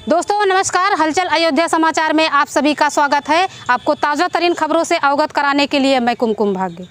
दोस्तों नमस्कार, हलचल अयोध्या समाचार में आप सभी का स्वागत है। आपको ताज़ा तरीन खबरों से अवगत कराने के लिए मैं कुमकुम भाग्य।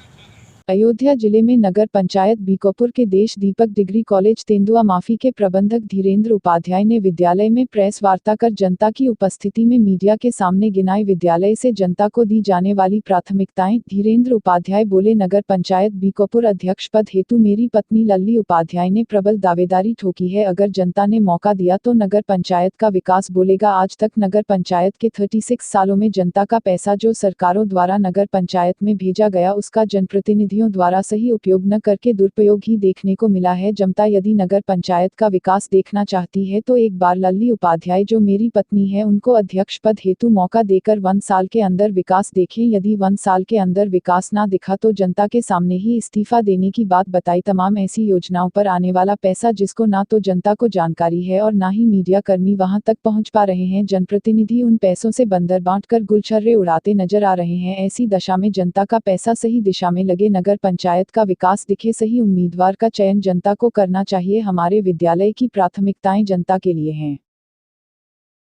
अयोध्या जिले में नगर पंचायत बीकोपुर के देश दीपक डिग्री कॉलेज तेंदुआ माफी के प्रबंधक धीरेंद्र उपाध्याय ने विद्यालय में प्रेस वार्ता कर जनता की उपस्थिति में मीडिया के सामने गिनाए विद्यालय से जनता को दी जाने वाली प्राथमिकताएं। धीरेंद्र उपाध्याय बोले, नगर पंचायत बीकोपुर अध्यक्ष पद हेतु मेरी पत्नी लल्ली उपाध्याय ने प्रबल दावेदारी ठोकी है। अगर जनता ने मौका दिया तो नगर पंचायत का विकास बोलेगा। आज तक नगर पंचायत के 36 सालों में जनता का पैसा जो सरकारों द्वारा नगर पंचायत में भेजा गया उसका जनप्रतिनिधि द्वारा सही उपयोग न करके दुरुपयोग ही देखने को मिला है। जनता यदि नगर पंचायत का विकास देखना चाहती है तो एक बार लल्ली उपाध्याय जो मेरी पत्नी है उनको अध्यक्ष पद हेतु मौका देकर 1 साल के अंदर विकास देखें। यदि 1 साल के अंदर विकास ना दिखा तो जनता के सामने ही इस्तीफा देने की बात बताई। तमाम ऐसी योजनाओं पर आने वाला पैसा जिसको ना तो जनता को जानकारी है और ना ही मीडिया कर्मी वहां तक पहुंच पा रहे हैं। जनप्रतिनिधि उन पैसों से बंदर बांटकर गुलछर्रे उड़ाते नजर आ रहे हैं। ऐसी दशा में जनता का पैसा सही दिशा में लगे, नगर पंचायत का विकास दिखे, सही उम्मीदवार का चयन जनता को करना चाहिए। हमारे विद्यालय की प्राथमिकताएं जनता के लिए हैं।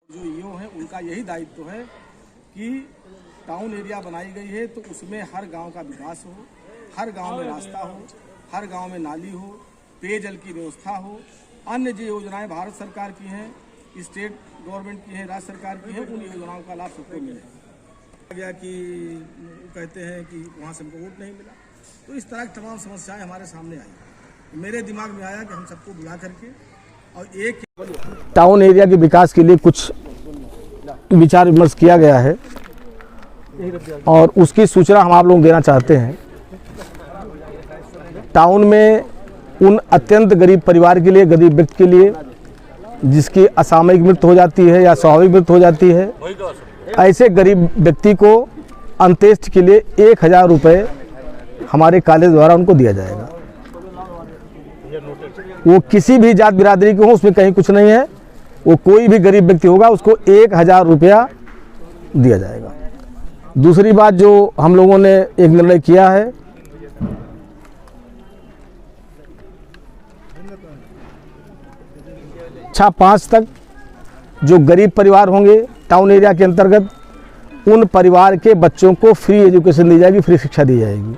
जो ईओ है उनका यही दायित्व है कि टाउन एरिया बनाई गई है तो उसमें हर गांव का विकास हो, हर गांव में रास्ता हो, हर गांव में नाली हो, पेयजल की व्यवस्था हो। अन्य जो योजनाएं भारत सरकार की हैं, स्टेट गवर्नमेंट की हैं, राज्य सरकार की हैं, उन योजनाओं का लाभ सबको मिले। गया कि कहते हैं कि वहाँ से हमको वोट नहीं मिला, तो इस तरह की तमाम समस्याएं हमारे सामने आई। मेरे दिमाग में आया कि हम सबको बुला करके और एक टाउन एरिया के विकास के लिए कुछ विचार विमर्श किया गया है और उसकी सूचना हम आप लोग देना चाहते हैं। टाउन में उन अत्यंत गरीब परिवार के लिए, गरीब व्यक्ति के लिए जिसकी असामयिक मृत्यु हो जाती है या स्वाभाविक मृत्यु हो जाती है, ऐसे गरीब व्यक्ति को अंत्येष्टि के लिए 1000 रुपये हमारे कॉलेज द्वारा उनको दिया जाएगा। वो किसी भी जात बिरादरी के हो, उसमें कहीं कुछ नहीं है, वो कोई भी गरीब व्यक्ति होगा उसको 1000 रुपया दिया जाएगा। दूसरी बात जो हम लोगों ने एक निर्णय किया है, 5 तक जो गरीब परिवार होंगे टाउन एरिया के अंतर्गत, उन परिवार के बच्चों को फ्री एजुकेशन दी जाएगी, फ्री शिक्षा दी जाएगी।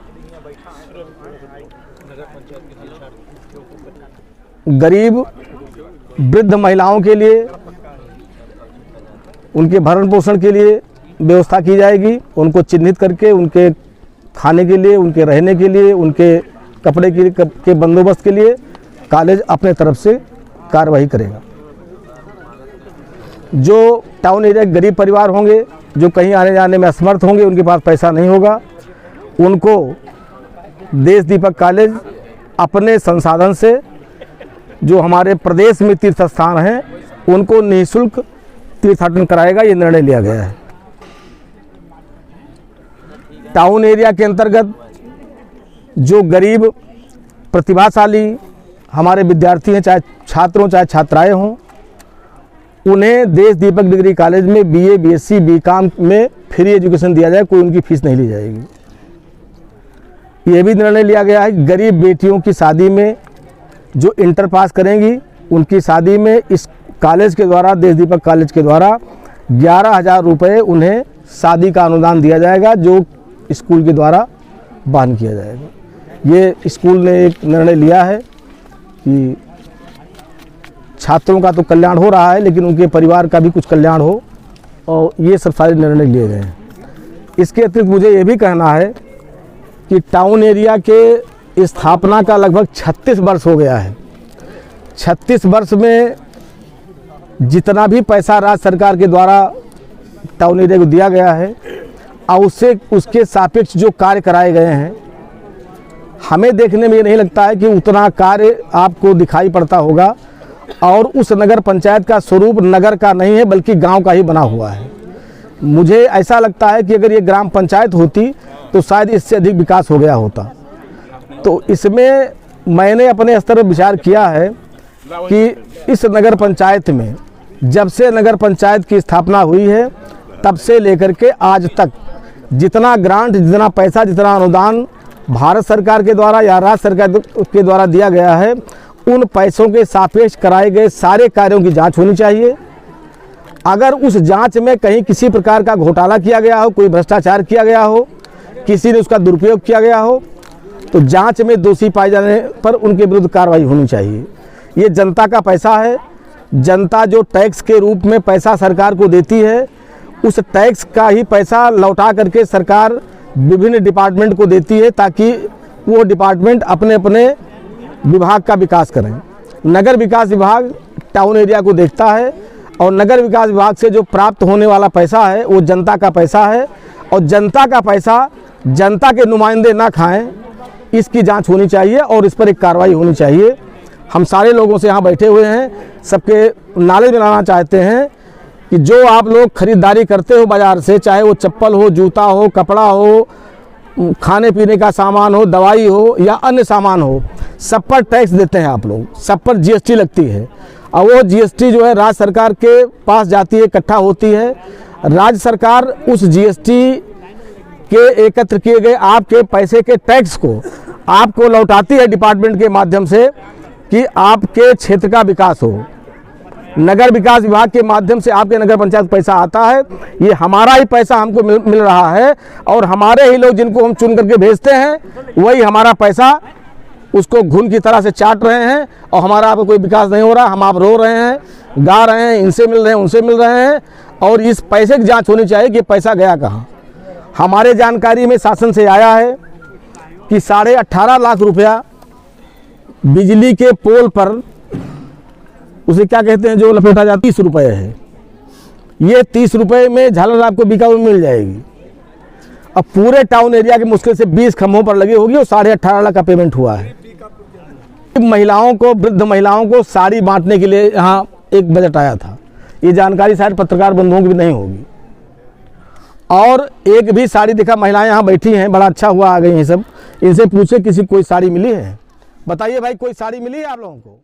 गरीब वृद्ध महिलाओं के लिए उनके भरण पोषण के लिए व्यवस्था की जाएगी। उनको चिन्हित करके उनके खाने के लिए, उनके रहने के लिए, उनके कपड़े के बंदोबस्त के लिए कॉलेज अपने तरफ से कार्रवाई करेगा। जो टाउन एरिया के गरीब परिवार होंगे, जो कहीं आने जाने में असमर्थ होंगे, उनके पास पैसा नहीं होगा, उनको देश दीपक कॉलेज अपने संसाधन से जो हमारे प्रदेश में तीर्थ स्थान हैं उनको निःशुल्क तीर्थाटन कराएगा। ये निर्णय लिया गया है। टाउन एरिया के अंतर्गत जो गरीब प्रतिभाशाली हमारे विद्यार्थी हैं, चाहे छात्र हों चाहे छात्राएं हों, उन्हें देश दीपक डिग्री कॉलेज में BA, BSc, BCom में फ्री एजुकेशन दिया जाए, कोई उनकी फीस नहीं ली जाएगी। ये भी निर्णय लिया गया है गरीब बेटियों की शादी में जो इंटर पास करेंगी उनकी शादी में इस कॉलेज के द्वारा, देश दीपक कॉलेज के द्वारा 11,000 रुपये उन्हें शादी का अनुदान दिया जाएगा, जो स्कूल के द्वारा वहन किया जाएगा। ये स्कूल ने एक निर्णय लिया है कि छात्रों का तो कल्याण हो रहा है लेकिन उनके परिवार का भी कुछ कल्याण हो, और ये सब सारे निर्णय लिए गए हैं। इसके अतिरिक्त मुझे ये भी कहना है कि टाउन एरिया के स्थापना का लगभग 36 वर्ष हो गया है। 36 वर्ष में जितना भी पैसा राज्य सरकार के द्वारा टाउन एरिया को दिया गया है और उसके सापेक्ष जो कार्य कराए गए हैं, हमें देखने में ये नहीं लगता है कि उतना कार्य आपको दिखाई पड़ता होगा। और उस नगर पंचायत का स्वरूप नगर का नहीं है बल्कि गांव का ही बना हुआ है। मुझे ऐसा लगता है कि अगर ये ग्राम पंचायत होती तो शायद इससे अधिक विकास हो गया होता। तो इसमें मैंने अपने स्तर पर विचार किया है कि इस नगर पंचायत में जब से नगर पंचायत की स्थापना हुई है तब से लेकर के आज तक जितना ग्रांट, जितना पैसा, जितना अनुदान भारत सरकार के द्वारा या राज्य सरकार के द्वारा दिया गया है, उन पैसों के सापेक्ष कराए गए सारे कार्यों की जांच होनी चाहिए अगर उस जांच में कहीं किसी प्रकार का घोटाला किया गया हो, कोई भ्रष्टाचार किया गया हो, किसी ने उसका दुरुपयोग किया गया हो, तो जांच में दोषी पाए जाने पर उनके विरुद्ध कार्रवाई होनी चाहिए। ये जनता का पैसा है। जनता जो टैक्स के रूप में पैसा सरकार को देती है, उस टैक्स का ही पैसा लौटा करके सरकार विभिन्न डिपार्टमेंट को देती है, ताकि वो डिपार्टमेंट अपने अपने विभाग का विकास करें। नगर विकास विभाग टाउन एरिया को देखता है, और नगर विकास विभाग से जो प्राप्त होने वाला पैसा है वो जनता का पैसा है, और जनता का पैसा जनता के नुमाइंदे ना खाएं, इसकी जांच होनी चाहिए और इस पर एक कार्रवाई होनी चाहिए। हम सारे लोगों से यहाँ बैठे हुए हैं, सबके नॉलेज में लाना चाहते हैं कि जो आप लोग खरीदारी करते हो बाज़ार से, चाहे वो चप्पल हो, जूता हो, कपड़ा हो, खाने पीने का सामान हो, दवाई हो या अन्य सामान हो, सब पर टैक्स देते हैं आप लोग, सब पर जीएसटी लगती है। और वो जीएसटी जो है राज्य सरकार के पास जाती है, इकट्ठा होती है। राज्य सरकार उस जीएसटी के एकत्र किए गए आपके पैसे के टैक्स को आपको लौटाती है डिपार्टमेंट के माध्यम से, कि आपके क्षेत्र का विकास हो। नगर विकास विभाग के माध्यम से आपके नगर पंचायत पैसा आता है, ये हमारा ही पैसा हमको मिल रहा है, और हमारे ही लोग जिनको हम चुन करके भेजते हैं वही हमारा पैसा उसको घुन की तरह से चाट रहे हैं, और हमारा आपको कोई विकास नहीं हो रहा। हम आप रो रहे हैं, गा रहे हैं, इनसे मिल रहे हैं, उनसे मिल रहे हैं, और इस पैसे की जांच होनी चाहिए कि पैसा गया कहाँ। हमारे जानकारी में शासन से आया है कि 18.5 लाख रुपया बिजली के पोल पर, उसे क्या कहते हैं जो लपेटा जाता, 30 रुपये है। ये 30 रुपये में झालर आपको बीकाऊ में मिल जाएगी। अब पूरे टाउन एरिया के मुश्किल से 20 खंभों पर लगी होगी और 18.5 लाख का पेमेंट हुआ है। महिलाओं को, वृद्ध महिलाओं को साड़ी बांटने के लिए यहाँ एक बजट आया था। ये जानकारी शायद पत्रकार बंधुओं की भी नहीं होगी, और एक भी साड़ी दिखा। महिलाएं यहाँ बैठी हैं, बड़ा अच्छा हुआ आ गई हैं सब। इनसे पूछे किसी कोई साड़ी मिली है? बताइए भाई, कोई साड़ी मिली है आप लोगों को?